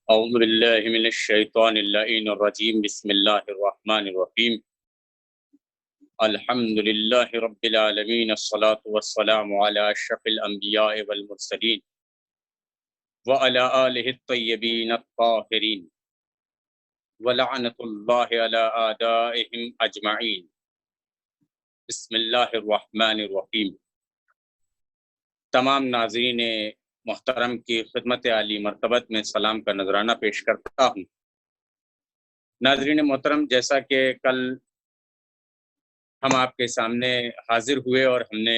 اعوذ باللہ من الشیطان اللعین الرجیم بسم اللہ الرحمن الرحیم الحمد للہ رب العالمین الصلاة والسلام علی اشرف الانبیاء والمرسلین وعلی آلہ الطیبین الطاہرین ولعنۃ اللہ علی اعدائہم اجمعین بسم اللہ الرحمن الرحیم۔ تمام ناظرین محترم کی خدمت عالی مرتبت میں سلام کا نذرانہ پیش کرتا ہوں۔ ناظرین محترم، جیسا کہ کل ہم آپ کے سامنے حاضر ہوئے اور ہم نے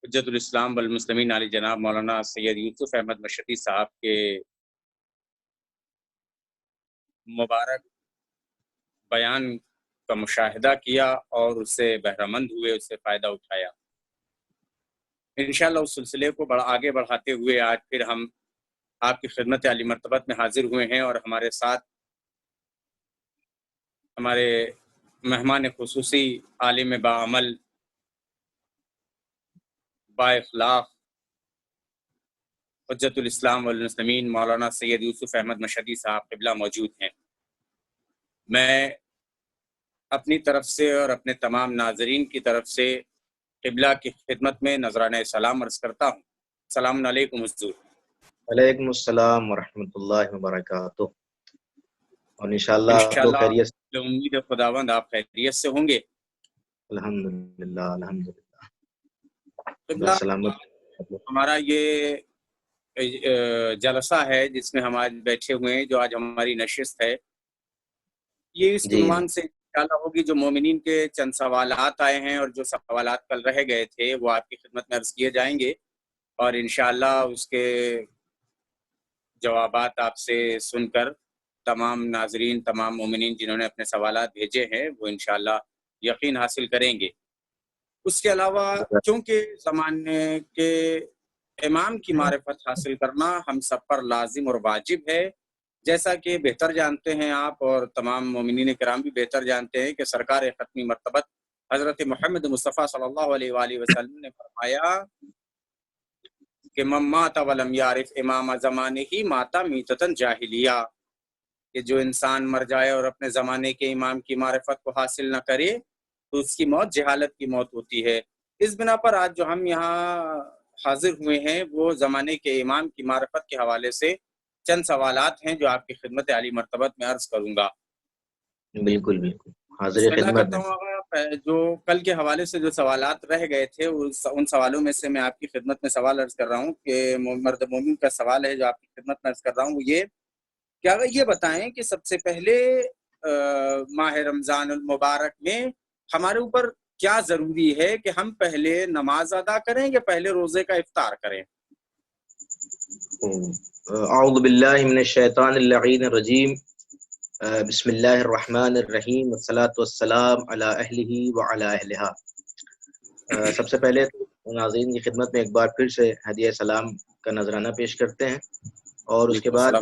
حجت الاسلام والمسلمین علی جناب مولانا سید یوسف احمد مشہدی صاحب کے مبارک بیان کا مشاہدہ کیا اور اس سے بہرہ مند ہوئے، اس سے فائدہ اٹھایا۔ انشاءاللہ اس سلسلے کو آگے بڑھاتے ہوئے آج پھر ہم آپ کی خدمت عالی مرتبت میں حاضر ہوئے ہیں اور ہمارے ساتھ ہمارے مہمان خصوصی عالم باعمل با اخلاق حجت الاسلام والمسلمین مولانا سید یوسف احمد مشہدی صاحب قبلہ موجود ہیں۔ میں اپنی طرف سے اور اپنے تمام ناظرین کی طرف سے قبلہ کی خدمت میں نذرانہ سلام عرض کرتا ہوں۔ السلام علیکم حضور۔ وعلیکم السلام ورحمۃ اللہ وبرکاتہ۔ اور انشاءاللہ آپ لوگ خیریت سے؟ امید خداوند آپ خیریت سے ہوں گے۔ الحمدللہ الحمدللہ۔ قبلہ سلامت۔ ہمارا یہ جلسہ ہے جس میں ہم آج بیٹھے ہوئے ہیں، جو آج ہماری نشست ہے، یہ اس عنوان سے انشاءاللہ ہوگی جو مومنین کے چند سوالات آئے ہیں اور جو سوالات کل رہ گئے تھے وہ آپ کی خدمت میں عرض کیے جائیں گے اور انشاءاللہ اس کے جوابات آپ سے سن کر تمام ناظرین، تمام مومنین جنہوں نے اپنے سوالات بھیجے ہیں وہ انشاءاللہ یقین حاصل کریں گے۔ اس کے علاوہ چونکہ زمانے کے امام کی معرفت حاصل کرنا ہم سب پر لازم اور واجب ہے، جیسا کہ بہتر جانتے ہیں آپ اور تمام مومنین کرام بھی بہتر جانتے ہیں کہ سرکار ختمی مرتبت حضرت محمد مصطفیٰ صلی اللہ علیہ وآلہ وسلم نے فرمایا کہ من مات ولم یعرف امام زمانہ مات میتۃ جاہلیہ، کہ جو انسان مر جائے اور اپنے زمانے کے امام کی معرفت کو حاصل نہ کرے تو اس کی موت جہالت کی موت ہوتی ہے۔ اس بنا پر آج جو ہم یہاں حاضر ہوئے ہیں وہ زمانے کے امام کی معرفت کے حوالے سے چند سوالات ہیں جو آپ کی خدمت عالی مرتبت میں عرض کروں گا۔ بالکل بالکل حاضر خدمت ہے۔ جو کل کے حوالے سے جو سوالات رہ گئے تھے ان سوالوں میں سے میں آپ کی خدمت میں سوال عرض کر رہا ہوں کہ مرد مومن کا سوال ہے جو آپ کی خدمت میں عرض کر رہا ہوں، وہ یہ کہ اگر یہ بتائیں کہ سب سے پہلے ماہ رمضان المبارک میں ہمارے اوپر کیا ضروری ہے کہ ہم پہلے نماز ادا کریں یا پہلے روزے کا افطار کریں؟ اعوذ باللہ من الشیطان اللعین الرجیم، بسم اللہ الرحمن الرحیم، والصلاة والسلام علی اہلہ وعلی اہلہا۔ سب سے پہلے ناظرین کی خدمت میں ایک بار پھر سے ہدیہ سلام کا نذرانہ پیش کرتے ہیں اور اس کے بعد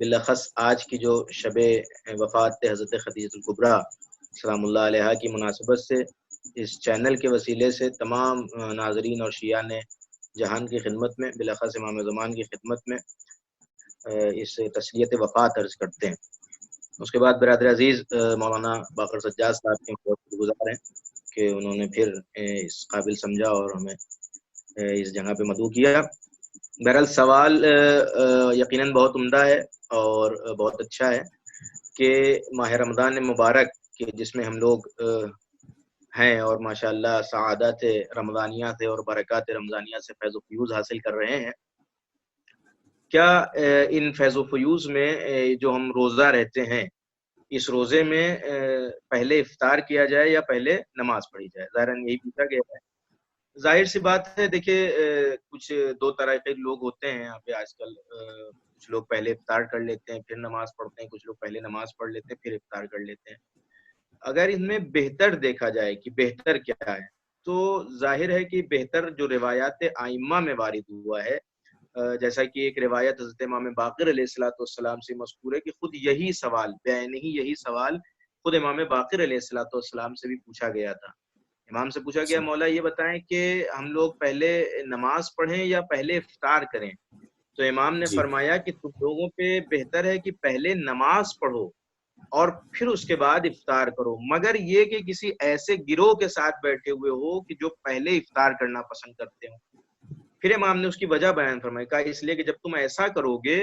بالاخص آج کی جو شب وفات حضرت خدیجہ الکبریٰ سلام اللہ علیہا کی مناسبت سے اس چینل کے وسیلے سے تمام ناظرین اور شیعان جہان کی خدمت میں، بالاخص امام زمان کی خدمت میں اس تسلیت وفات عرض کرتے ہیں۔ اس کے بعد برادر عزیز مولانا باقر سجاد صاحب کے بہت گزار ہیں کہ انہوں نے پھر اس قابل سمجھا اور ہمیں اس جگہ پہ مدعو کیا۔ بہرحال سوال یقیناً بہت عمدہ ہے اور بہت اچھا ہے کہ ماہ رمضان مبارک کے جس میں ہم لوگ ہیں اور ماشاءاللہ سعادت رمضانیہ سے اور برکات رمضانیہ سے فیض و فیوز حاصل کر رہے ہیں، کیا ان فیض و فیوز میں جو ہم روزہ رہتے ہیں اس روزے میں پہلے افطار کیا جائے یا پہلے نماز پڑھی جائے؟ ظاہراً یہی پوچھا گیا ہے۔ ظاہر سی بات ہے، دیکھیے کچھ دو طرح کے لوگ ہوتے ہیں یہاں پہ آج کل، کچھ لوگ پہلے افطار کر لیتے ہیں پھر نماز پڑھتے ہیں، کچھ لوگ پہلے نماز پڑھ لیتے ہیں پھر افطار کر لیتے ہیں۔ اگر ان میں بہتر دیکھا جائے کہ بہتر کیا ہے تو ظاہر ہے کہ بہتر جو روایات ائمہ میں وارد ہوا ہے، جیسا کہ ایک روایت حضرت امام باقر علیہ السلام سے مذکور ہے کہ خود یہی سوال یہی سوال خود امام باقر علیہ السلام سے بھی پوچھا گیا تھا۔ امام سے پوچھا گیا، مولا یہ بتائیں کہ ہم لوگ پہلے نماز پڑھیں یا پہلے افطار کریں؟ تو امام نے جی فرمایا کہ تم لوگوں پہ بہتر ہے کہ پہلے نماز پڑھو اور پھر اس کے بعد افطار کرو، مگر یہ کہ کسی ایسے گروہ کے ساتھ بیٹھے ہوئے ہو کہ جو پہلے افطار کرنا پسند کرتے ہو۔ پھر امام نے اس کی وجہ بیان فرمائی، کہا اس لیے کہ جب تم ایسا کرو گے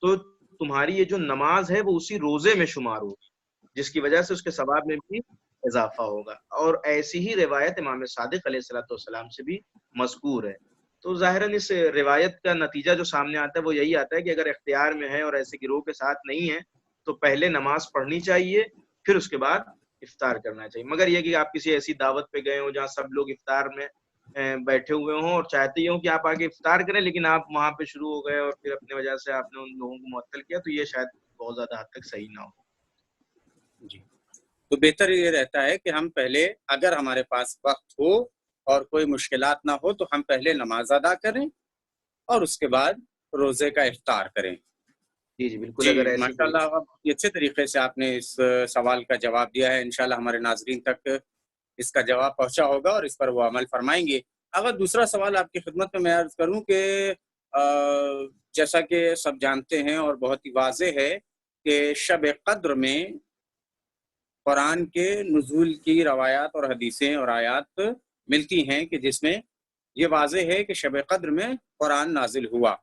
تو تمہاری یہ جو نماز ہے وہ اسی روزے میں شمار ہوگی، جس کی وجہ سے اس کے ثواب میں بھی اضافہ ہوگا۔ اور ایسی ہی روایت امام صادق علیہ الصلوۃ والسلام سے بھی مذکور ہے۔ تو ظاہراً اس روایت کا نتیجہ جو سامنے آتا ہے وہ یہی آتا ہے کہ اگر اختیار میں ہے اور ایسے گروہ کے ساتھ نہیں ہے تو پہلے نماز پڑھنی چاہیے، پھر اس کے بعد افطار کرنا چاہیے۔ مگر یہ کہ آپ کسی ایسی دعوت پہ گئے ہوں جہاں سب لوگ افطار میں بیٹھے ہوئے ہوں اور چاہتے ہی ہوں کہ آپ آگے افطار کریں، لیکن آپ وہاں پہ شروع ہو گئے اور پھر اپنی وجہ سے آپ نے ان لوگوں کو معطل کیا، تو یہ شاید بہت زیادہ حد تک صحیح نہ ہو۔ جی، تو بہتر یہ رہتا ہے کہ ہم پہلے، اگر ہمارے پاس وقت ہو اور کوئی مشکلات نہ ہو، تو ہم پہلے نماز ادا کریں اور اس کے بعد روزے کا افطار کریں۔ جی جی بالکل، جی اگر ایسی کوئی ماشاءاللہ، یہ اچھے طریقے سے آپ نے اس سوال کا جواب دیا ہے۔ انشاءاللہ ہمارے ناظرین تک اس کا جواب پہنچا ہوگا اور اس پر وہ عمل فرمائیں گے۔ اگر دوسرا سوال آپ کی خدمت میں عرض کروں کہ جیسا کہ سب جانتے ہیں اور بہت ہی واضح ہے کہ شب قدر میں قرآن کے نزول کی روایات اور حدیثیں اور آیات ملتی ہیں کہ جس میں یہ واضح ہے کہ شب قدر میں قرآن نازل ہوا۔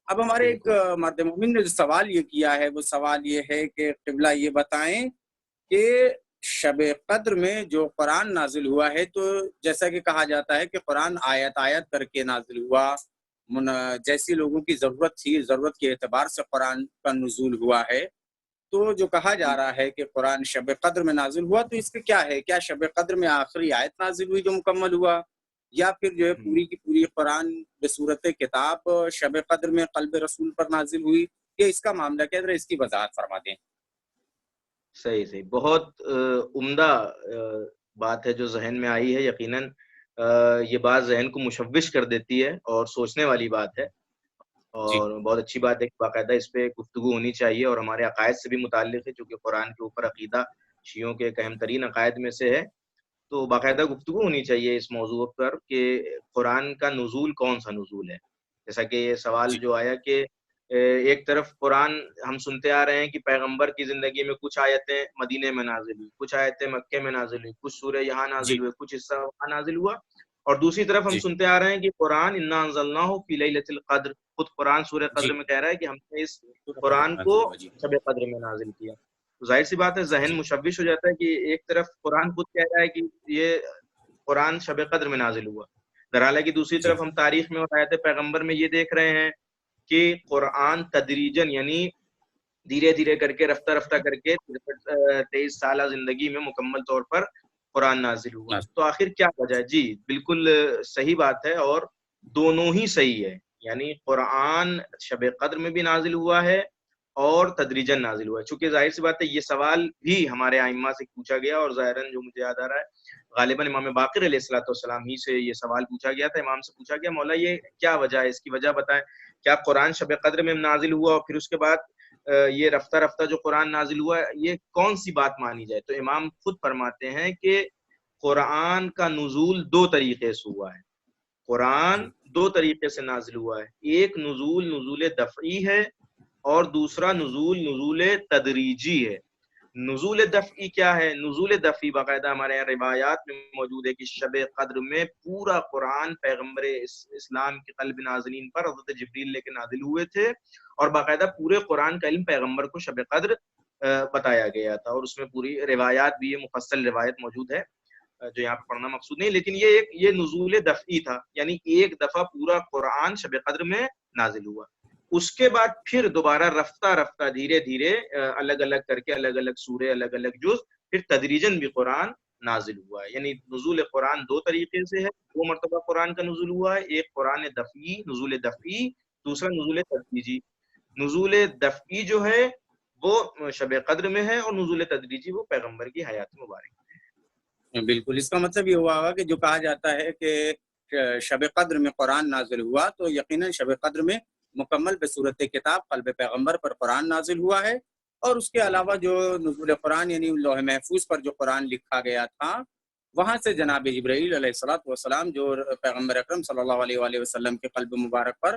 اب ہمارے ایک بالکل مرد مومن نے جو سوال یہ کیا ہے، وہ سوال یہ ہے کہ قبلہ یہ بتائیں کہ شب قدر میں جو قرآن نازل ہوا ہے، تو جیسا کہ کہا جاتا ہے کہ قرآن آیت آیت کر کے نازل ہوا، جیسی لوگوں کی ضرورت تھی، ضرورت کے اعتبار سے قرآن کا نزول ہوا ہے۔ تو جو کہا جا رہا ہے کہ قرآن شب قدر میں نازل ہوا، تو اس کا کیا ہے؟ کیا شب قدر میں آخری آیت نازل ہوئی جو مکمل ہوا، یا پھر جو ہے پوری کی پوری قرآن بصورت کتاب شب قدر میں قلب رسول پر نازل ہوئی؟ یہ اس کا معاملہ کیا ہے، اس کی وضاحت فرما دیں۔ صحیح صحیح، بہت عمدہ بات ہے جو ذہن میں آئی ہے۔ یقیناً یہ بات ذہن کو مشوش کر دیتی ہے اور سوچنے والی بات ہے، جی اور بہت اچھی بات ہے کہ باقاعدہ اس پہ گفتگو ہونی چاہیے، اور ہمارے عقائد سے بھی متعلق ہے، چونکہ قرآن کے اوپر عقیدہ شیعوں کے ایک اہم ترین عقائد میں سے ہے۔ تو باقاعدہ گفتگو ہونی چاہیے اس موضوع پر کہ قرآن کا نزول کون سا نزول ہے۔ جیسا کہ یہ سوال جی جو آیا کہ ایک طرف قرآن ہم سنتے آ رہے ہیں کہ پیغمبر کی زندگی میں کچھ آیتیں مدینے میں نازل ہوئی، کچھ آیتیں مکے میں نازل ہوئی، کچھ سورہ یہاں نازل جی ہوئے، کچھ حصہ وہاں نازل ہوا، اور دوسری طرف ہم جی سنتے آ رہے ہیں کہ قرآن انا انزلناہ فی لیلۃ القدر، خود قرآن سورہ جی قدر میں کہہ رہا ہے کہ ہم نے اس قدر میں قرآن کو نازل ہوا۔ جی شب قدر میں نازل کیا۔ تو ظاہر سی بات ہے ذہن جی مشوش ہو جاتا ہے کہ ایک طرف قرآن خود کہہ رہا ہے کہ یہ قرآن شب قدر میں نازل ہوا، در حالانکہ دوسری جی طرف ہم تاریخ میں اور آیت پیغمبر میں یہ دیکھ رہے ہیں کہ قرآن تدریجن، یعنی دھیرے دھیرے کر کے، رفتہ رفتہ کر کے 23 سالہ زندگی میں مکمل طور پر قرآن نازل ہوا۔ نازل۔ تو آخر کیا وجہ ہے؟ جی بالکل صحیح بات ہے، اور دونوں ہی صحیح ہے۔ یعنی قرآن شب قدر میں بھی نازل ہوا ہے اور تدریجن نازل ہوا ہے۔ چونکہ ظاہر سی بات ہے یہ سوال بھی ہمارے ائمہ سے پوچھا گیا، اور ظاہراً جو مجھے یاد آ رہا ہے غالباً امام باقر علیہ الصلوۃ والسلام ہی سے یہ سوال پوچھا گیا تھا، امام سے پوچھا گیا مولا یہ کیا وجہ ہے، اس کی وجہ بتائیں، کیا قرآن شب قدر میں نازل ہوا اور پھر اس کے بعد یہ رفتہ رفتہ جو قرآن نازل ہوا ہے، یہ کون سی بات مانی جائے؟ تو امام خود فرماتے ہیں کہ قرآن کا نزول دو طریقے سے ہوا ہے۔ قرآن جی دو طریقے سے نازل ہوا ہے، ایک نزول نزول دفعی ہے اور دوسرا نزول نزول تدریجی ہے۔ نزول دفعی کیا ہے؟ نزول دفعی باقاعدہ ہمارے یہاں روایات میں موجود ہے کہ شب قدر میں پورا قرآن پیغمبر اسلام کے قلب نازلین پر حضرت جبریل لے کے نازل ہوئے تھے، اور باقاعدہ پورے قرآن کا علم پیغمبر کو شب قدر بتایا گیا تھا، اور اس میں پوری روایات بھی، یہ مفصل روایت موجود ہے جو یہاں پہ پڑھنا مقصود نہیں، لیکن یہ نزول دفعی تھا، یعنی ایک دفعہ پورا قرآن شب قدر میں نازل ہوا، اس کے بعد پھر دوبارہ رفتہ رفتہ دھیرے دھیرے الگ الگ کر کے الگ الگ سورے، الگ الگ جز، پھر تدریجن بھی قرآن نازل ہوا ہے۔ یعنی نزول قرآن دو طریقے سے ہے، دو مرتبہ قرآن کا نزول ہوا ہے، ایک قرآن دفعی، نزول دفعی، دوسرا نزول تدریجی۔ نزول دفعی جو ہے وہ شب قدر میں ہے، اور نزول تدریجی وہ پیغمبر کی حیات مبارک۔ بالکل، اس کا مطلب یہ ہوا کہ جو کہا جاتا ہے کہ شب قدر میں قرآن نازل ہوا، تو یقیناً شب قدر میں مکمل بصورت کتاب قلب پیغمبر پر قرآن نازل ہوا ہے، اور اس کے علاوہ جو نزول قرآن یعنی لوح محفوظ پر جو قرآن لکھا گیا تھا، وہاں سے جناب جبرائیل علیہ الصلوۃ والسلام جو پیغمبر اکرم صلی اللہ علیہ وآلہ وسلم کے قلب مبارک پر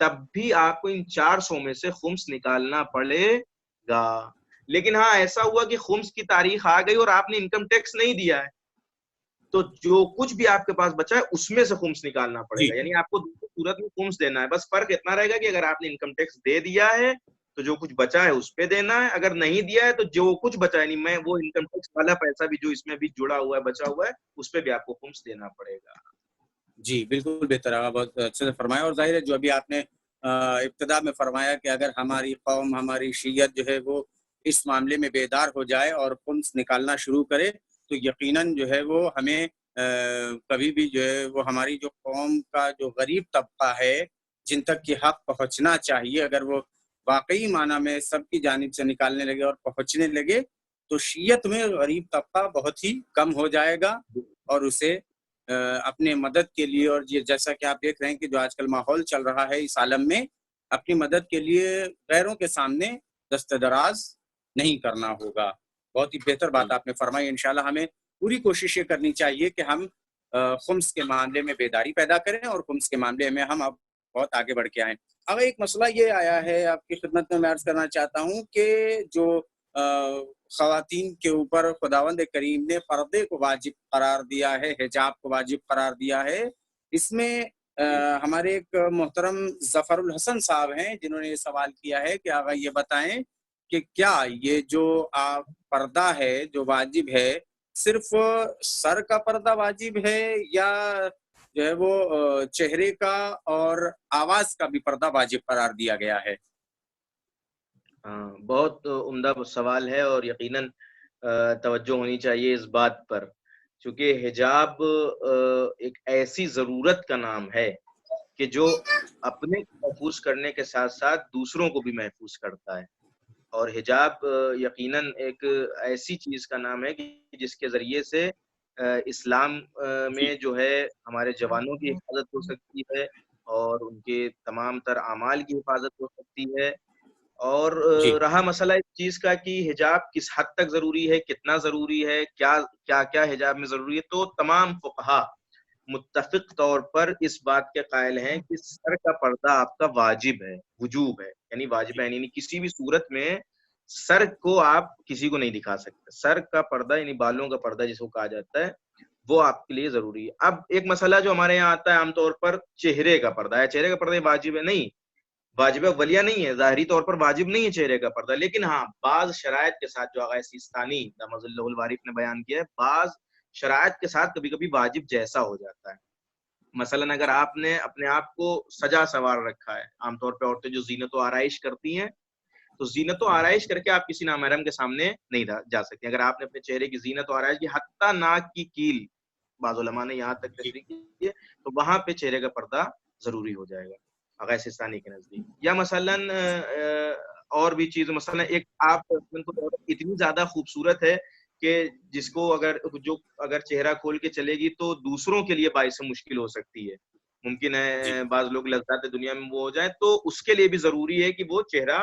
تب بھی آپ کو ان 400 میں سے خمس نکالنا پڑے گا. لیکن ہاں ایسا ہوا کہ خمس کی تاریخ آ گئی اور آپ نے انکم ٹیکس نہیں دیا ہے, تو جو کچھ بھی آپ کے پاس بچا ہے اس میں سے خمس نکالنا پڑے جی گا. یعنی آپ کو دونوں صورت میں خمس دینا ہے, بس فرق اتنا رہے گا کہ اگر آپ نے انکم ٹیکس دے دیا ہے تو جو کچھ بچا ہے اس پہ دینا ہے, اگر نہیں دیا ہے تو جو کچھ بچا ہے, یعنی میں وہ انکم ٹیکس والا پیسہ بھی جو اس میں بھی جڑا ہوا ہے بچا ہوا ہے اس پہ بھی آپ کو خمس دینا پڑے گا. جی بالکل بہتر ہے, بہت اچھے سے فرمایا. اور ظاہر ہے جو ابھی آپ نے ابتدا میں فرمایا کہ اگر ہماری قوم, ہماری شیعت جو ہے وہ اس معاملے میں بیدار ہو جائے اور خمس نکالنا شروع کرے تو یقیناً جو ہے وہ ہمیں کبھی بھی جو ہے وہ ہماری جو قوم کا جو غریب طبقہ ہے جن تک یہ حق پہنچنا چاہیے, اگر وہ واقعی معنی میں سب کی جانب سے نکالنے لگے اور پہنچنے لگے تو شیعت میں غریب طبقہ بہت ہی کم ہو جائے گا اور اسے اپنے مدد کے لیے, اور یہ جیسا کہ آپ دیکھ رہے ہیں کہ جو آج کل ماحول چل رہا ہے اس عالم میں, اپنی مدد کے لیے غیروں کے سامنے دست دراز نہیں کرنا ہوگا. بہت ہی بہتر بات آپ نے فرمائی. انشاءاللہ ہمیں پوری کوشش یہ کرنی چاہیے کہ ہم خمس کے معاملے میں بیداری پیدا کریں اور خمس کے معاملے میں ہم اب بہت آگے بڑھ کے آئیں. اب ایک مسئلہ یہ آیا ہے آپ کی خدمت میں عرض کرنا چاہتا ہوں کہ جو خواتین کے اوپر خداوند کریم نے پردے کو واجب قرار دیا ہے, حجاب کو واجب قرار دیا ہے, اس میں ہمارے ایک محترم ظفر الحسن صاحب ہیں جنہوں نے یہ سوال کیا ہے کہ آقا یہ بتائیں کہ کیا یہ جو پردہ ہے جو واجب ہے صرف سر کا پردہ واجب ہے یا جو ہے وہ چہرے کا اور آواز کا بھی پردہ واجب قرار دیا گیا ہے؟ ہاں بہت عمدہ سوال ہے اور یقیناً توجہ ہونی چاہیے اس بات پر, چونکہ حجاب ایک ایسی ضرورت کا نام ہے کہ جو اپنے محفوظ کرنے کے ساتھ ساتھ دوسروں کو بھی محفوظ کرتا ہے. اور حجاب یقیناً ایک ایسی چیز کا نام ہے کہ جس کے ذریعے سے اسلام میں جو ہے ہمارے جوانوں کی حفاظت ہو سکتی ہے اور ان کے تمام تر اعمال کی حفاظت ہو سکتی ہے. اور جی رہا مسئلہ اس چیز کا کہ حجاب کس حد تک ضروری ہے, کتنا ضروری ہے, کیا کیا کیا حجاب میں ضروری ہے, تو تمام فقہا متفق طور پر اس بات کے قائل ہیں کہ سر کا پردہ آپ کا واجب ہے, وجوب ہے. یعنی واجب ہے, یعنی کسی بھی صورت میں سر کو آپ کسی کو نہیں دکھا سکتے. سر کا پردہ یعنی بالوں کا پردہ جس کو کہا جاتا ہے وہ آپ کے لیے ضروری ہے. اب ایک مسئلہ جو ہمارے یہاں آتا ہے عام طور پر, چہرے کا پردہ ہے. چہرے کا پردہ واجب ہے نہیں, واجب اولیہ نہیں ہے, ظاہری طور پر واجب نہیں ہے چہرے کا پردہ, لیکن ہاں بعض شرائط کے ساتھ جو آغا سیستانی دامت اللہ الوارف نے بیان کیا ہے, بعض شرائط کے ساتھ کبھی کبھی واجب جیسا ہو جاتا ہے. مثلا اگر آپ نے اپنے آپ کو سجا سوار رکھا ہے, عام طور پہ عورتیں جو زینت و آرائش کرتی ہیں تو زینت و آرائش کر کے آپ کسی نامحرم کے سامنے نہیں جا سکتے. اگر آپ نے اپنے چہرے کی زینت و آرائش کی حتیٰ ناک کی کیل, بعض علماء نے یہاں تک تشریح کی ہے, تو وہاں پہ چہرے کا پردہ ضروری ہو جائے گا آغا سیستانی کے نزدیک. یا مثلاً اور بھی چیز, مثلا ایک آپ اتنی زیادہ خوبصورت ہے کہ جس کو اگر چہرہ کھول کے چلے گی تو دوسروں کے لیے باعث مشکل ہو سکتی ہے. ممکن جی ہے بعض لوگ لذات دنیا میں وہ ہو جائیں, تو اس کے لیے بھی ضروری ہے کہ وہ چہرہ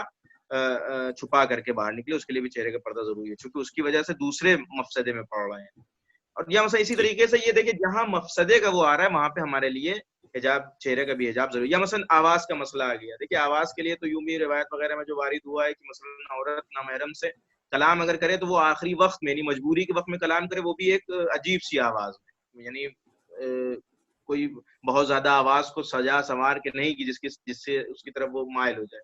چھپا کر کے باہر نکلے. اس کے لیے بھی چہرے کا پردہ ضروری ہے, چونکہ اس کی وجہ سے دوسرے مفسدے میں پڑ رہے ہیں. اور یا مثلا اسی جی طریقے سے یہ دیکھیں جہاں مفسدے کا وہ آ رہا ہے وہاں پہ ہمارے لیے حجاب, چہرے کا بھی حجاب ضروری ہے. یا مثلا آواز کا مسئلہ آ گیا, دیکھیے آواز کے لیے تو یوں بھی روایت وغیرہ میں جو وارد ہوا ہے کہ مثلا عورت نامحرم سے کلام اگر کرے تو وہ آخری وقت میں, یعنی مجبوری کے وقت میں کلام کرے, وہ بھی ایک عجیب سی آواز میں, یعنی کوئی بہت زیادہ آواز کو سجا سنوار کے نہیں کی جس سے اس کی طرف وہ مائل ہو جائے.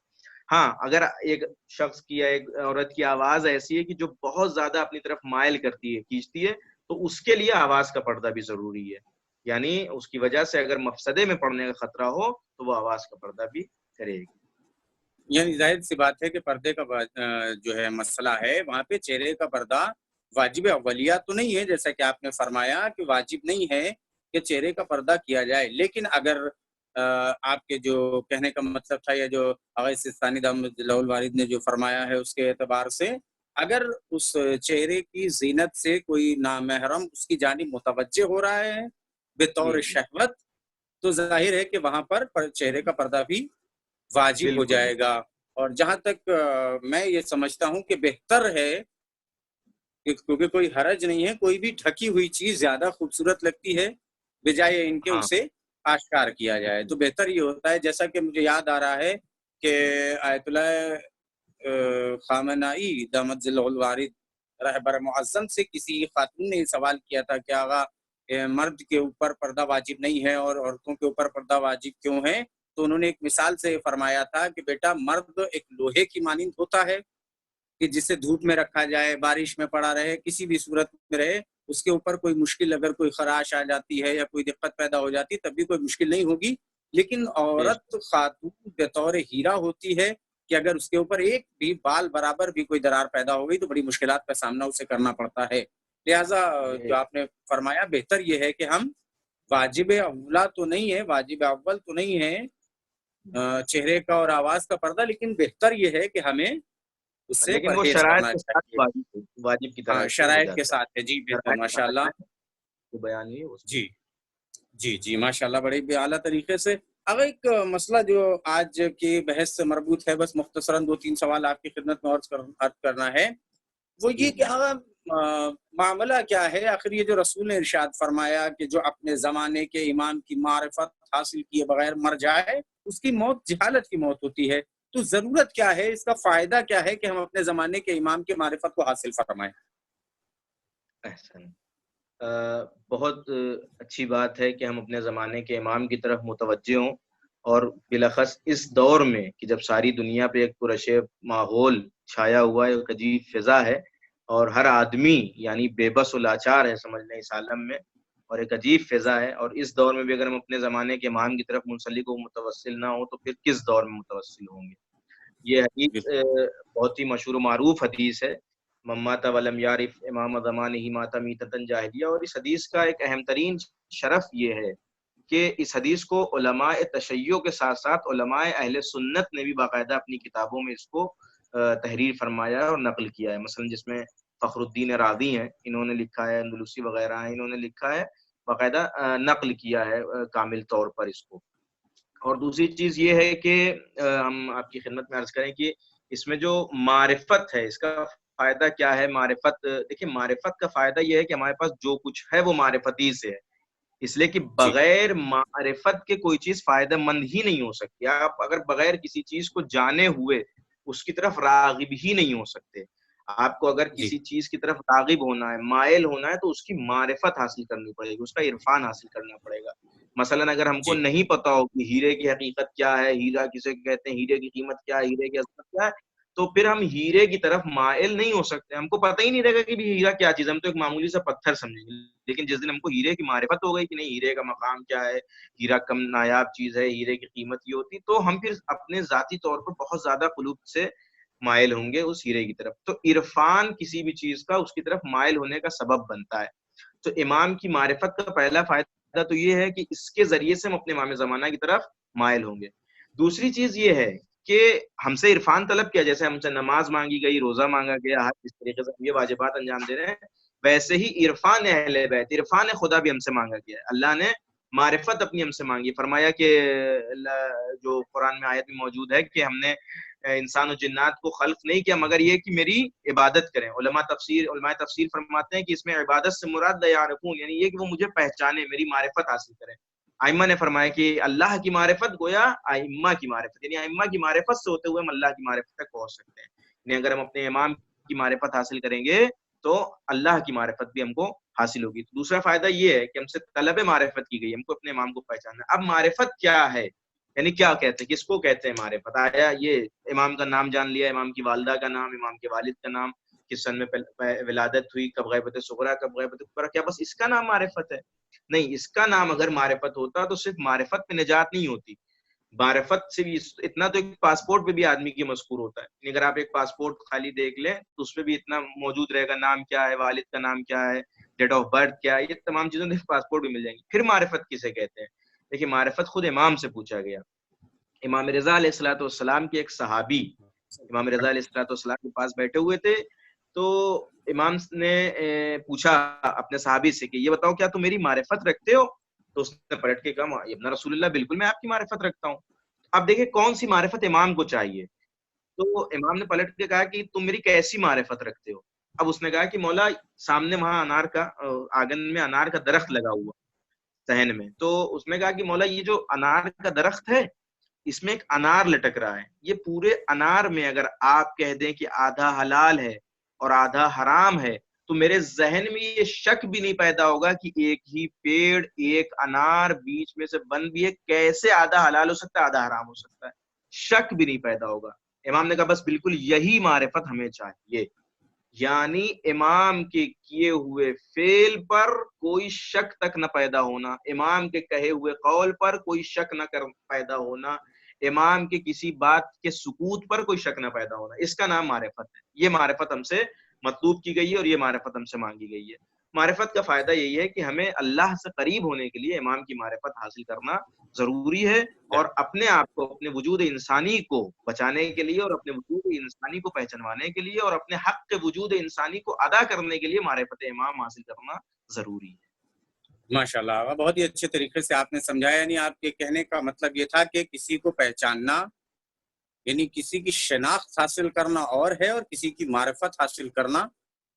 ہاں اگر ایک شخص کی یا ایک عورت کی آواز ایسی ہے کہ جو بہت زیادہ اپنی طرف مائل کرتی ہے, کھینچتی ہے, تو اس کے لیے آواز کا پردہ بھی ضروری ہے. یعنی اس کی وجہ سے اگر مفسدے میں پڑنے کا خطرہ ہو تو وہ آواز کا پردہ بھی کرے گی. یعنی ظاہر سی بات ہے کہ پردے کا جو ہے مسئلہ ہے وہاں پہ چہرے کا پردہ واجب اولیہ تو نہیں ہے, جیسا کہ آپ نے فرمایا کہ واجب نہیں ہے کہ چہرے کا پردہ کیا جائے. لیکن اگر آپ کے جو کہنے کا مطلب تھا یا جو آغا سیستانی دامت اللہ الوارف نے جو فرمایا ہے اس کے اعتبار سے, اگر اس چہرے کی زینت سے کوئی نامحرم اس کی جانب متوجہ ہو رہا ہے بطور جی شہوت, تو ظاہر ہے کہ وہاں پر چہرے کا پردہ بھی واجب ہو بالکل جائے گا. اور جہاں تک میں یہ سمجھتا ہوں کہ بہتر ہے کیونکہ کوئی حرج نہیں ہے, کوئی بھی ڈھکی ہوئی چیز زیادہ خوبصورت لگتی ہے بجائے ان کے ہاں اسے آشکار کیا جائے تو بہتر یہ ہوتا ہے. جیسا کہ مجھے یاد آ رہا ہے کہ آیت اللہ خامنائی دامت ظلہ الوارد رہبر معظم سے کسی خاتون نے سوال کیا تھا کہ آغا مرد کے اوپر پردہ واجب نہیں ہے اور عورتوں کے اوپر پردہ واجب کیوں ہے؟ تو انہوں نے ایک مثال سے فرمایا تھا کہ بیٹا مرد ایک لوہے کی مانند ہوتا ہے کہ جسے دھوپ میں رکھا جائے، بارش میں پڑا رہے، کسی بھی صورت میں رہے، اس کے اوپر کوئی مشکل اگر کوئی خراش آ جاتی ہے یا کوئی دقت پیدا ہو جاتی تب بھی کوئی مشکل نہیں ہوگی. لیکن عورت خاتون بطور ہیرا ہوتی ہے کہ اگر اس کے اوپر ایک بھی بال برابر بھی کوئی درار پیدا ہو گئی تو بڑی مشکلات کا سامنا اسے کرنا پڑتا ہے. لہٰذا جو آپ نے فرمایا بہتر یہ ہے کہ ہم واجب اولا تو نہیں ہے، واجب اول تو نہیں ہے چہرے کا اور آواز کا پردہ، لیکن بہتر یہ ہے کہ ہمیں اس سے لیکن وہ پرہیز شرائط کرنا کے ساتھ چاہیے. واجب کی طرح ہاں سے ہو شرائط کے جاتا ساتھ ہے. جی ہے. بالکل ماشاء اللہ. جو بیان ہوئی اس جی جی جی ماشاء اللہ بڑے اعلیٰ طریقے سے. اگر ایک مسئلہ جو آج کی بحث سے مربوط ہے، بس مختصراً 2-3 سوال آپ کی خدمت میں عرض کرنا ہے، وہ یہ کہ معاملہ کیا ہے آخر یہ جو رسول نے ارشاد فرمایا کہ جو اپنے زمانے کے امام کی معرفت حاصل کیے بغیر مر جائے اس کی موت جہالت کی موت ہوتی ہے. تو ضرورت کیا ہے، اس کا فائدہ کیا ہے کہ ہم اپنے زمانے کے امام کی معرفت کو حاصل فرمائیں؟ احسن. بہت اچھی بات ہے کہ ہم اپنے زمانے کے امام کی طرف متوجہ ہوں، اور بالاخص اس دور میں کہ جب ساری دنیا پہ ایک پرشیب ماحول چھایا ہوا ہے، ایک عجیب فضا ہے اور ہر آدمی یعنی بے بس و لاچار ہے سمجھ لیں اس عالم میں، اور ایک عجیب فضا ہے. اور اس دور میں بھی اگر ہم اپنے زمانے کے امام کی طرف منسلک و متوسل نہ ہوں تو پھر کس دور میں متوسل ہوں گے؟ یہ حدیث بہت ہی مشہور و معروف حدیث ہے، ممات ولم یعرف امام زمانہ مات میتۃ جاہلیہ. اور اس حدیث کا ایک اہم ترین شرف یہ ہے کہ اس حدیث کو علماء تشیع کے ساتھ ساتھ علماء اہل سنت نے بھی باقاعدہ اپنی کتابوں میں اس کو تحریر فرمایا اور نقل کیا ہے. مثلا جس میں فخر الدین راضی ہیں، انہوں نے لکھا ہے، اندلسی وغیرہ ہیں، انہوں نے لکھا ہے، باقاعدہ نقل کیا ہے کامل طور پر اس کو. اور دوسری چیز یہ ہے کہ ہم آپ کی خدمت میں عرض کریں کہ اس میں جو معرفت ہے اس کا فائدہ کیا ہے. معرفت دیکھیں، معرفت کا فائدہ یہ ہے کہ ہمارے پاس جو کچھ ہے وہ معرفتی سے ہے، اس لیے کہ جی بغیر معرفت کے کوئی چیز فائدہ مند ہی نہیں ہو سکتی. آپ اگر بغیر کسی چیز کو جانے ہوئے اس کی طرف راغب ہی نہیں ہو سکتے. آپ کو اگر جی کسی چیز کی طرف راغب ہونا ہے، مائل ہونا ہے، تو اس کی معرفت حاصل کرنی پڑے گی، اس کا عرفان حاصل کرنا پڑے گا. مثلا اگر ہم کو جی نہیں پتا ہو کہ ہیرے کی حقیقت کیا ہے، ہیرا کسے کہتے ہیں، ہیرے کی قیمت کیا ہے، ہیرے کی عظمت کیا ہے، تو پھر ہم ہیرے کی طرف مائل نہیں ہو سکتے. ہم کو پتہ ہی نہیں رہے گا کہ ہیرا کیا چیز ہے، ہم تو ایک معمولی سا پتھر سمجھیں گے. لیکن جس دن ہم کو ہیرے کی معرفت ہو گئی کہ نہیں، ہیرے کا مقام کیا ہے، ہیرا کم نایاب چیز ہے، ہیرے کی قیمت یہ ہوتی، تو ہم پھر اپنے ذاتی طور پر بہت زیادہ قلوب سے مائل ہوں گے اس ہیرے کی طرف. تو عرفان کسی بھی چیز کا اس کی طرف مائل ہونے کا سبب بنتا ہے. تو امام کی معرفت کا پہلا فائدہ تو یہ ہے کہ اس کے ذریعے سے ہم اپنے امام زمانہ کی طرف مائل ہوں گے. دوسری چیز یہ ہے کہ ہم سے عرفان طلب کیا، جیسے ہم سے نماز مانگی گئی، روزہ مانگا گیا، ہر اس طریقے سے ہم یہ واجبات انجام دے رہے ہیں، ویسے ہی عرفان اہل بیت، عرفان خدا بھی ہم سے مانگا گیا ہے. اللہ نے معرفت اپنی ہم سے مانگی. فرمایا کہ جو قرآن میں آیت میں موجود ہے کہ ہم نے انسان و جنات کو خلق نہیں کیا مگر یہ کہ میری عبادت کریں. علماء تفسیر فرماتے ہیں کہ اس میں عبادت سے مراد یعرفون، یعنی یہ کہ وہ مجھے پہچانے، میری معرفت حاصل کریں. ائمہ نے فرمایا کہ اللہ کی معرفت گویا ائمہ کی معرفت، یعنی ائمہ کی معرفت سے ہوتے ہوئے ہم اللہ کی معرفت تک پہنچ سکتے ہیں. یعنی اگر ہم اپنے امام کی معرفت حاصل کریں گے تو اللہ کی معرفت بھی ہم کو حاصل ہوگی. تو دوسرا فائدہ یہ ہے کہ ہم سے طلب معرفت کی گئی، ہم کو اپنے امام کو پہچاننا. اب معرفت کیا ہے، یعنی کیا کہتے ہیں، کس کو کہتے ہیں معرفت؟ آیا یہ امام کا نام جان لیا، امام کی والدہ کا نام، امام کے والد کا نام، کس سن میں ولادت ہوئی، کب غیبت صغریٰ، کب غیبت کبریٰ، کیا بس اس کا نام معرفت ہے؟ نہیں، اس کا نام اگر معرفت ہوتا تو صرف معرفت پہ نجات نہیں ہوتی. معرفت سے بھی اتنا تو ایک پاسپورٹ پہ بھی آدمی کی مذکور ہوتا ہے. اگر آپ ایک پاسپورٹ خالی دیکھ لیں تو اس پہ بھی اتنا موجود رہے گا، نام کیا ہے، والد کا نام کیا ہے، ڈیٹ آف برتھ کیا ہے، یہ تمام چیزیں پاسپورٹ بھی مل جائیں گی. پھر معرفت کسے کہتے ہیں؟ دیکھیے، معرفت خود امام سے پوچھا گیا. امام رضا علیہ الصلوۃ والسلام کے ایک صحابی امام رضا علیہ الصلوۃ والسلام کے پاس بیٹھے ہوئے تھے. تو امام نے پوچھا اپنے صحابی سے کہ یہ بتاؤ کیا تم میری معرفت رکھتے ہو؟ تو اس نے پلٹ کے کہا ابن رسول اللہ، بالکل میں آپ کی معرفت رکھتا ہوں. اب دیکھیں کون سی معرفت امام کو چاہیے. تو امام نے پلٹ کے کہا کہ تم میری کیسی معرفت رکھتے ہو؟ اب اس نے کہا کہ مولا، سامنے وہاں انار کا آنگن میں انار کا درخت لگا ہوا، ذہن میں. تو اس نے کہا کہ مولا یہ جو انار کا درخت ہے اس میں ایک انار لٹک رہا ہے, یہ پورے انار میں اگر آپ کہہ دیں کہ آدھا حلال ہے اور آدھا حرام ہے تو میرے ذہن میں یہ شک بھی نہیں پیدا ہوگا کہ ایک ہی پیڑ ایک انار بیچ میں سے بند بھی ہے, کیسے آدھا حلال ہو سکتا ہے آدھا حرام ہو سکتا ہے, شک بھی نہیں پیدا ہوگا. امام نے کہا بس بالکل یہی معرفت ہمیں چاہیے, یعنی امام کے کیے ہوئے فعل پر کوئی شک تک نہ پیدا ہونا, امام کے کہے ہوئے قول پر کوئی شک نہ پیدا ہونا, امام کے کسی بات کے سکوت پر کوئی شک نہ پیدا ہونا, اس کا نام معرفت ہے. یہ معرفت ہم سے مطلوب کی گئی ہے اور یہ معرفت ہم سے مانگی گئی ہے. معرفت کا فائدہ یہی ہے کہ ہمیں اللہ سے قریب ہونے کے لیے امام کی معرفت حاصل کرنا ضروری ہے, اور اپنے آپ کو اپنے وجود انسانی کو بچانے کے لیے اور اپنے وجود انسانی کو پہچانوانے کے لیے اور اپنے حق کے وجود انسانی کو ادا کرنے کے لیے معرفت امام حاصل کرنا ضروری ہے. ماشاءاللہ, بہت ہی اچھے طریقے سے آپ نے سمجھایا. یعنی آپ کے کہنے کا مطلب یہ تھا کہ کسی کو پہچاننا یعنی کسی کی شناخت حاصل کرنا اور ہے, اور کسی کی معرفت حاصل کرنا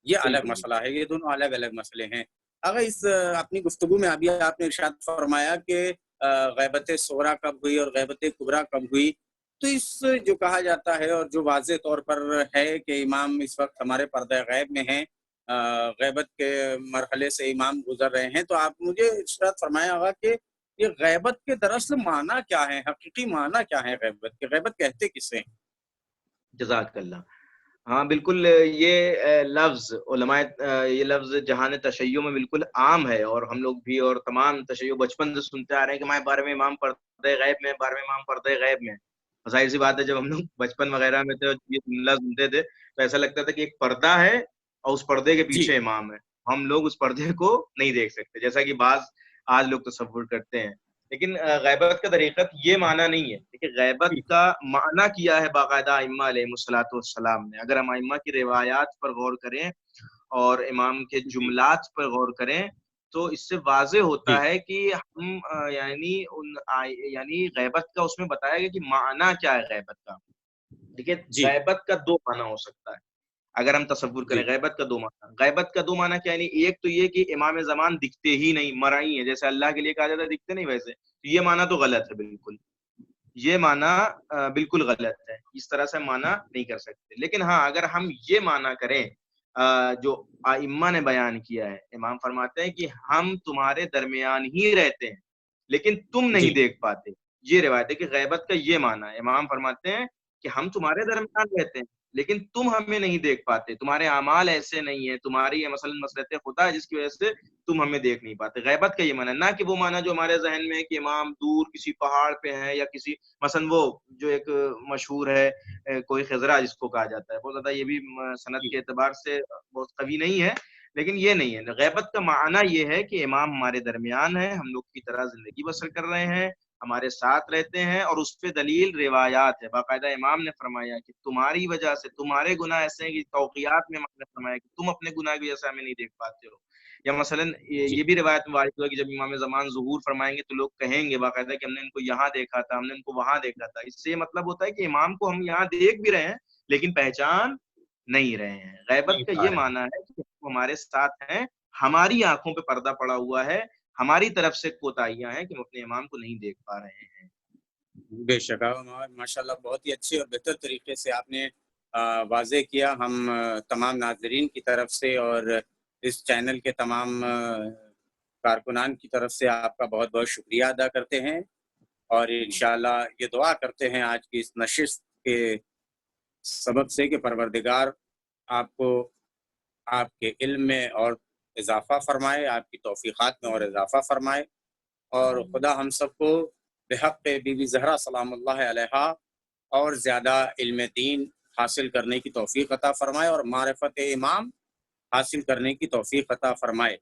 یہ الگ مسئلہ ہے. یہ دونوں الگ الگ مسئلے ہیں. اگر اس اپنی گفتگو میں ابھی آپ نے ارشاد فرمایا کہ غیبت صغریٰ کب ہوئی اور غیبت کبریٰ کب ہوئی, تو اس جو کہا جاتا ہے اور جو واضح طور پر ہے کہ امام اس وقت ہمارے پردہ غیب میں ہیں, غیبت کے مرحلے سے امام گزر رہے ہیں, تو آپ مجھے ارشاد فرمایا ہوگا کہ یہ غیبت کے دراصل معنی کیا ہے, حقیقی معنی کیا ہے غیبت کے, غیبت کہتے کسے ہیں؟ جزاک اللہ. ہاں بالکل, یہ لفظ علماء یہ لفظ جہان تشیع میں بالکل عام ہے, اور ہم لوگ بھی اور تمام تشیع بچپن سے سنتے آ رہے ہیں کہ ہمارے 12ویں امام پردہ غیب میں, 12ویں امام پردہ غیب میں. ظاہر سی بات ہے جب ہم لوگ بچپن وغیرہ میں تھے یہ جملہ سنتے تھے تو ایسا لگتا تھا کہ ایک پردہ ہے اور اس پردے کے جی پیچھے امام ہے, ہم لوگ اس پردے کو نہیں دیکھ سکتے جیسا کہ بعض آج لوگ تصور کرتے ہیں. لیکن غیبت کا طریقت یہ معنی نہیں ہے. دیکھیے غیبت کا معنی کیا ہے باقاعدہ ائمہ علیہ الصلوۃ والسلام نے. اگر ہم ائمہ کی روایات پر غور کریں اور امام کے جملات پر غور کریں تو اس سے واضح ہوتا جی ہے کہ ہم یعنی غیبت کا اس میں بتایا گیا کہ معنی کیا ہے غیبت کا. دیکھیے جی غیبت کا دو معنی ہو سکتا ہے اگر ہم تصور کریں. جی غیبت کا دو معنی, غیبت کا دو معنی کیا, یعنی ایک تو یہ کہ امام زمان دکھتے ہی نہیں, مرائی ہیں, جیسے اللہ کے لیے کہا جاتا ہے دکھتے نہیں, ویسے یہ معنی تو غلط ہے بالکل, یہ معنی بالکل غلط ہے, اس طرح سے معنی نہیں کر سکتے. لیکن ہاں اگر ہم یہ معنی کریں جو ائمہ نے بیان کیا ہے, امام فرماتے ہیں کہ ہم تمہارے درمیان ہی رہتے ہیں لیکن تم نہیں جی دیکھ پاتے. یہ روایت ہے کہ غیبت کا یہ معنی ہے. امام فرماتے ہیں کہ ہم تمہارے درمیان رہتے ہیں لیکن تم ہمیں نہیں دیکھ پاتے, تمہارے اعمال ایسے نہیں ہیں, تمہاری یہ مثلا مسلط خدا ہے جس کی وجہ سے تم ہمیں دیکھ نہیں پاتے. غیبت کا یہ معنی, نہ کہ وہ معنی جو ہمارے ذہن میں ہے کہ امام دور کسی پہاڑ پہ ہیں یا کسی مثلا وہ جو ایک مشہور ہے کوئی خضرہ جس کو کہا جاتا ہے, بہت زیادہ یہ بھی سند کے اعتبار سے بہت قوی نہیں ہے, لیکن یہ نہیں ہے. غیبت کا معنی یہ ہے کہ امام ہمارے درمیان ہے, ہم لوگ کی طرح زندگی بسر کر رہے ہیں, ہمارے ساتھ رہتے ہیں, اور اس پہ دلیل روایات ہے. باقاعدہ امام نے فرمایا کہ تمہاری وجہ سے تمہارے گناہ ایسے ہیں کہ توقیات میں امام نے فرمایا کہ تم اپنے گناہ کی وجہ سے ہمیں نہیں دیکھ پاتے ہو. یا مثلا جی یہ بھی روایت میں وارد ہوا کہ جب امام زمان ظہور فرمائیں گے تو لوگ کہیں گے باقاعدہ کہ ہم نے ان کو یہاں دیکھا تھا, ہم نے ان کو وہاں دیکھا تھا. اس سے یہ مطلب ہوتا ہے کہ امام کو ہم یہاں دیکھ بھی رہے ہیں لیکن پہچان نہیں رہے ہیں. غیبت کا یہ معنی ہے کہ وہ ہمارے ساتھ ہیں, ہماری آنکھوں پہ پردہ پڑا ہوا ہے, ہماری طرف سے کوتاہیاں ہیں کہ ہم اپنے امام کو نہیں دیکھ پا رہے ہیں. بے شک, ماشاءاللہ بہت ہی اچھے اور بہتر طریقے سے آپ نے واضح کیا. ہم تمام ناظرین کی طرف سے اور اس چینل کے تمام کارکنان کی طرف سے آپ کا بہت بہت شکریہ ادا کرتے ہیں, اور انشاءاللہ یہ دعا کرتے ہیں آج کی اس نشست کے سبب سے کہ پروردگار آپ کو آپ کے علم میں اور اضافہ فرمائے, آپ کی توفیقات میں اور اضافہ فرمائے, اور خدا ہم سب کو بحق بی بی زہرا سلام اللہ علیہا اور زیادہ علم دین حاصل کرنے کی توفیق عطا فرمائے اور معرفت امام حاصل کرنے کی توفیق عطا فرمائے.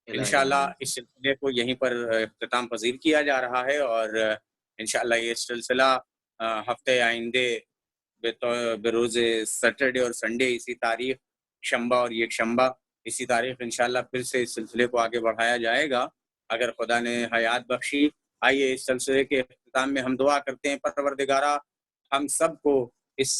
انشاءاللہ اس سلسلے کو یہیں پر اختتام پذیر کیا جا رہا ہے, اور انشاءاللہ یہ سلسلہ ہفتے آئندے بروز سیٹرڈے اور سنڈے اسی تاریخ شنبہ اور یک شنبہ اسی تاریخ انشاءاللہ پھر سے اس سلسلے کو آگے بڑھایا جائے گا اگر خدا نے حیات بخشی. آئیے اس سلسلے کے اختتام میں ہم دعا کرتے ہیں, پروردگارہ ہم سب کو اس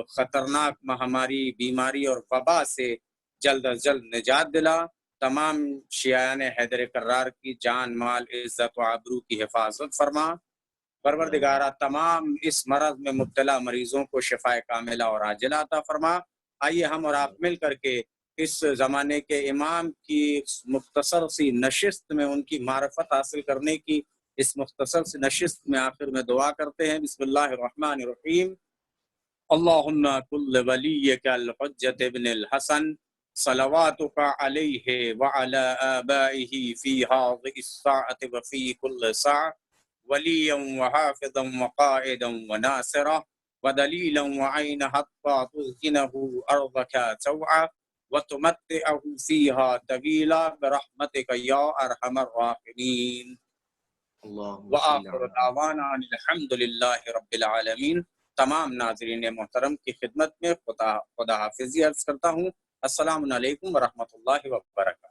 خطرناک مہاماری بیماری اور وبا سے جلد از جلد نجات دلا, تمام شیعان حیدر کرار کی جان مال عزت و آبرو کی حفاظت فرما۔ پروردگارہ تمام اس مرض میں مبتلا مریضوں کو شفا کاملہ اور عاجلہ عطا فرما۔ آئیے ہم اور آپ مل کر کے اس زمانے کے امام کی مختصر سی نشست میں ان کی معرفت حاصل کرنے کی اس مختصر سی نشست میں آخر میں دعا کرتے ہیں۔ بسم اللہ الرحمن الرحیم۔ اللہم کل ولیک الحجۃ ابن الحسن صلواتک علیہ وعلی آبائہ فی ہذہ الساعۃ وفی کل ساعۃ ولیا وحافظا وقائدا وناصرا ودلیلا وعینا حتی تسکنہ ارضک سوعا وتمتعہ فیہا طویلا برحمتک یا ارحم الراحمین۔ وآخر دعوانا الحمد للہ رب العالمین۔ تمام ناظرین محترم کی خدمت میں خدا حافظی عرض کرتا ہوں۔ السلام علیکم ورحمۃ اللہ وبرکاتہ۔